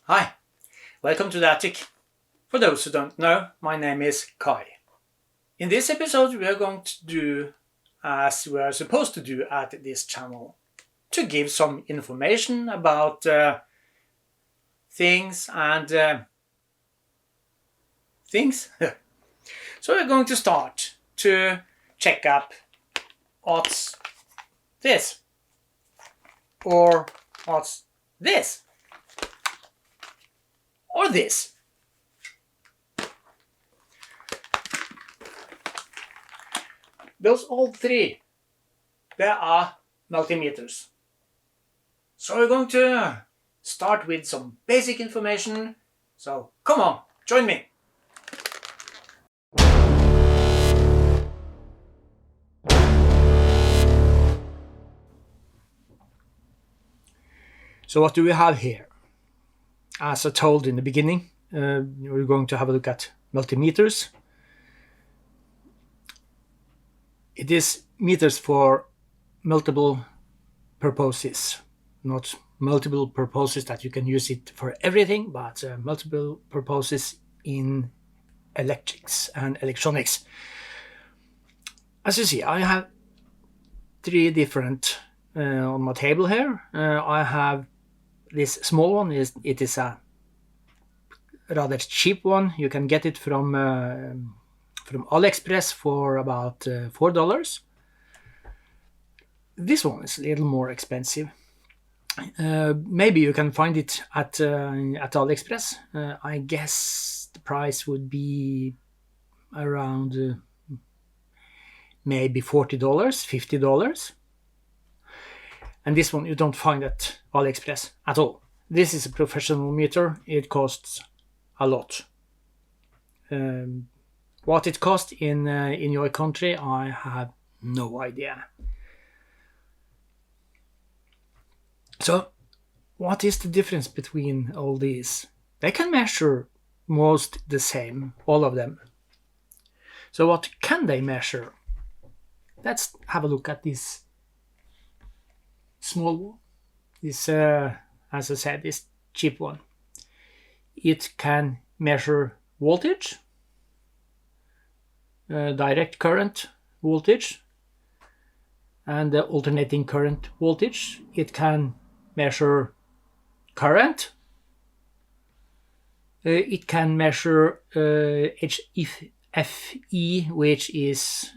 Hi, welcome to the attic. For those who don't know, my name is Kai. In this episode we are going to do as we are supposed to do at this channel, to give some information about things and things. So we're going to start to check up what's this, or what's this, or this. Those all three, they are multimeters. So we're going to start with some basic information. So come on, join me. So what do we have here? As I told in the beginning, we're going to have a look at multimeters. It is meters for multiple purposes, not multiple purposes that you can use it for everything, but multiple purposes in electrics and electronics. As you see, I have three different on my table here. I have this small one. It is a rather cheap one. You can get it from AliExpress for about $4. This one is a little more expensive. Maybe you can find it at AliExpress. I guess the price would be around maybe $40, $50. And this one you don't find at AliExpress at all. This is a professional meter. It costs a lot. What it costs in your country, I have no idea. So, what is the difference between all these? They can measure most the same, all of them. So what can they measure? Let's have a look at this small one. This, as I said, this cheap one. It can measure voltage, direct current voltage, and the alternating current voltage. It can measure current. It can measure HFE, which is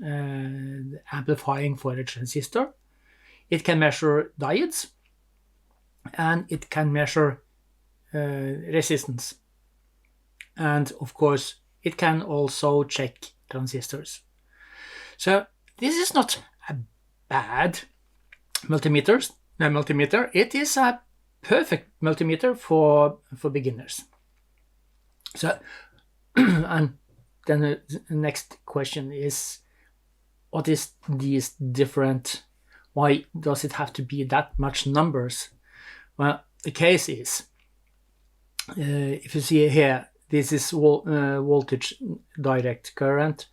amplifying for a transistor. It can measure diodes, and it can measure resistance. And of course, it can also check transistors. So this is not a bad multimeter. It is a perfect multimeter for beginners. So, and then the next question is, what is these different? Why does it have to be that much numbers? Well, the case is, if you see here, this is voltage direct current,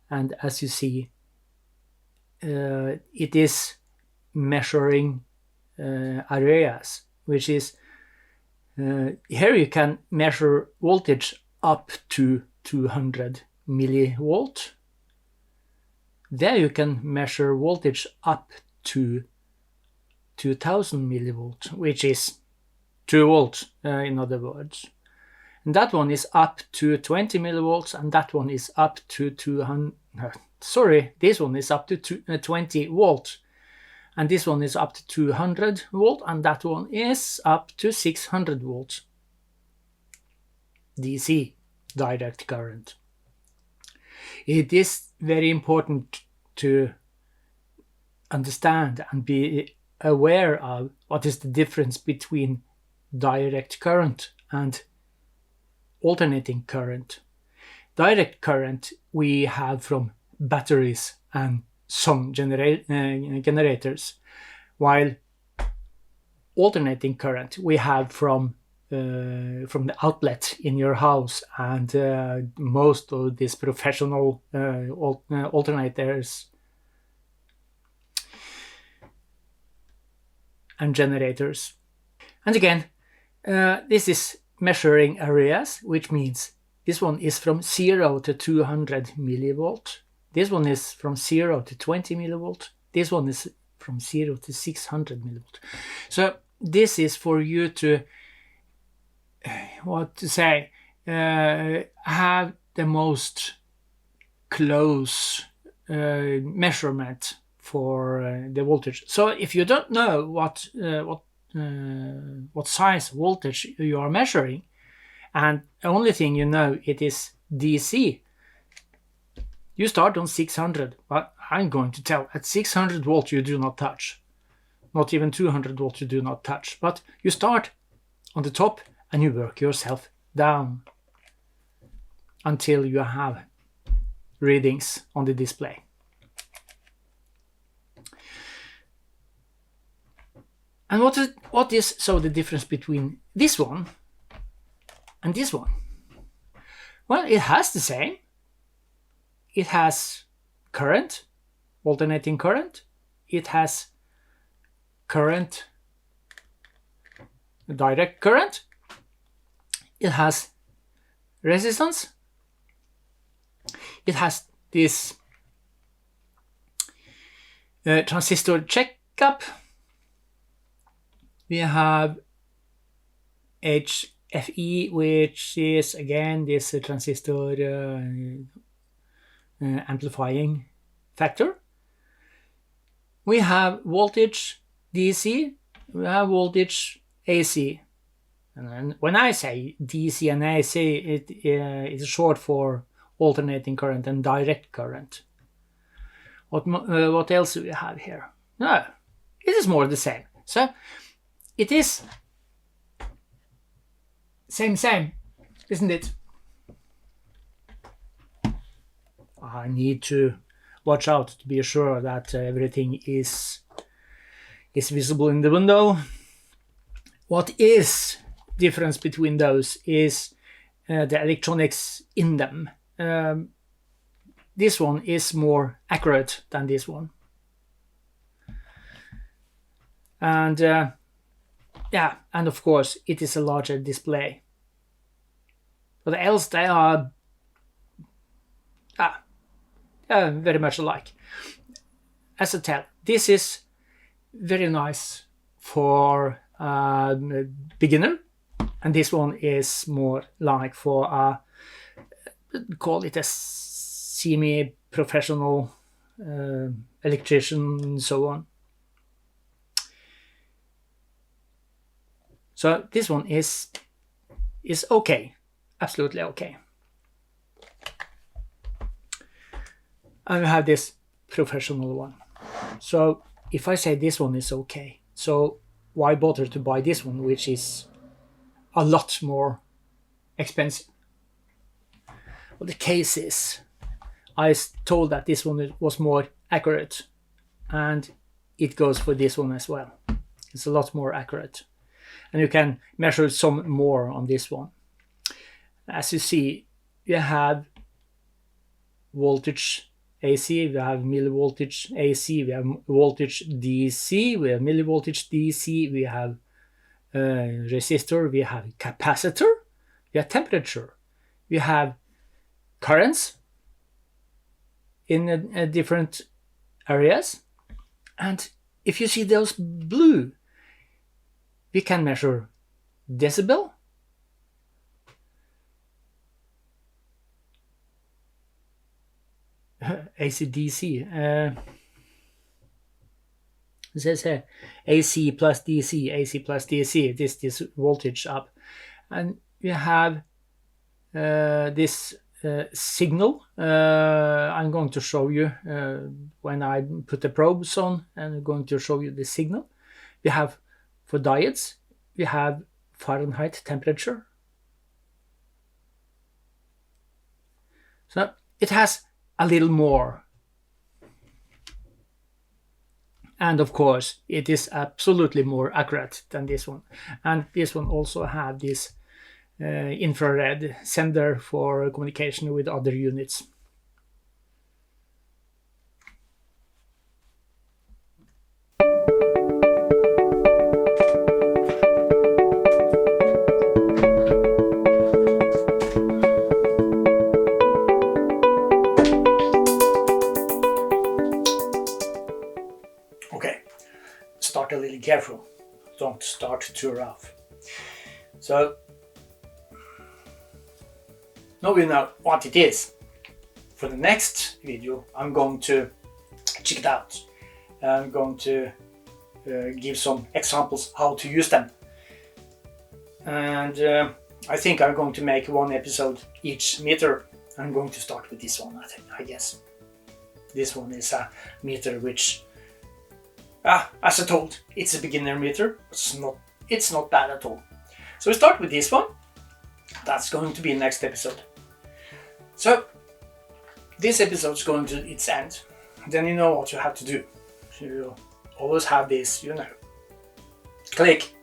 and as you see, it is measuring areas, which is here you can measure voltage up to 200 millivolt. There you can measure voltage up to 2000 millivolt, which is 2 volts in other words. And that one is up to 20 millivolts, and that one is up to 200. This one is up to 20 volts, and this one is up to 200 volt, and that one is up to 600 volts. DC, direct current. It is very important to understand and be aware of what is the difference between direct current and alternating current. Direct current we have from batteries and some generators, while alternating current we have from the outlet in your house, and most of these professional alternators and generators. And again, this is measuring areas, which means this one is from 0 to 200 millivolt. This one is from 0 to 20 millivolt. This one is from 0 to 600 millivolt. So this is for you to, have the most close measurement for the voltage. So if you don't know what size voltage you are measuring, and the only thing you know it is DC, you start on 600. But I'm going to tell, at 600 volt you do not touch, not even 200 volt you do not touch, but you start on the top and you work yourself down until you have readings on the display. And what is so the difference between this one and this one? Well, it has the same. It has current, alternating current. It has current, direct current. It has resistance. It has this transistor checkup. We have HFE, which is again this transistor amplifying factor. We have voltage DC, we have voltage AC. And then when I say DC and AC, it is short for alternating current and direct current. What else do we have here? No, it is more the same. So it is same, isn't it? I need to watch out to be sure that everything is visible in the window. What is difference between those is the electronics in them. This one is more accurate than this one. And yeah, and of course it is a larger display. But else they are very much alike. As I tell, this is very nice for a beginner, and this one is more like for a, call it a semi-professional electrician and so on. So this one is okay, absolutely okay. And we have this professional one. So if I say this one is okay, so why bother to buy this one, which is a lot more expensive? Well, the case is, I told that this one was more accurate, and it goes for this one as well. It's a lot more accurate. And you can measure some more on this one. As you see, you have voltage AC, we have millivoltage AC, we have voltage DC, we have millivoltage DC, we have resistor, we have capacitor, we have temperature, we have currents in different areas. And if you see those blue, we can measure decibel, AC/DC. It says here AC plus DC, AC plus DC. This voltage up, and we have this signal. I'm going to show you when I put the probes on, and I'm going to show you the signal. We have for diodes, we have Fahrenheit temperature. So it has a little more. And of course, it is absolutely more accurate than this one. And this one also have this infrared sender for communication with other units. careful, don't start too rough. So now we know what it is. For the next video I'm going to check it out. I'm going to give some examples how to use them, and I think I'm going to make one episode each meter. I'm going to start with this one, I guess. This one is a meter which, as I told, it's a beginner meter. It's not bad at all. So we start with this one. That's going to be next episode. So this episode is going to its end. Then you know what you have to do. You always have this, click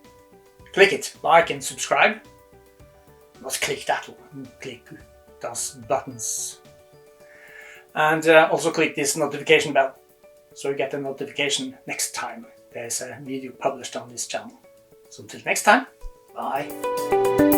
it, like and subscribe. Not click that one, click those buttons. And also click this notification bell, so you get a notification next time there's a video published on this channel. So until next time, bye.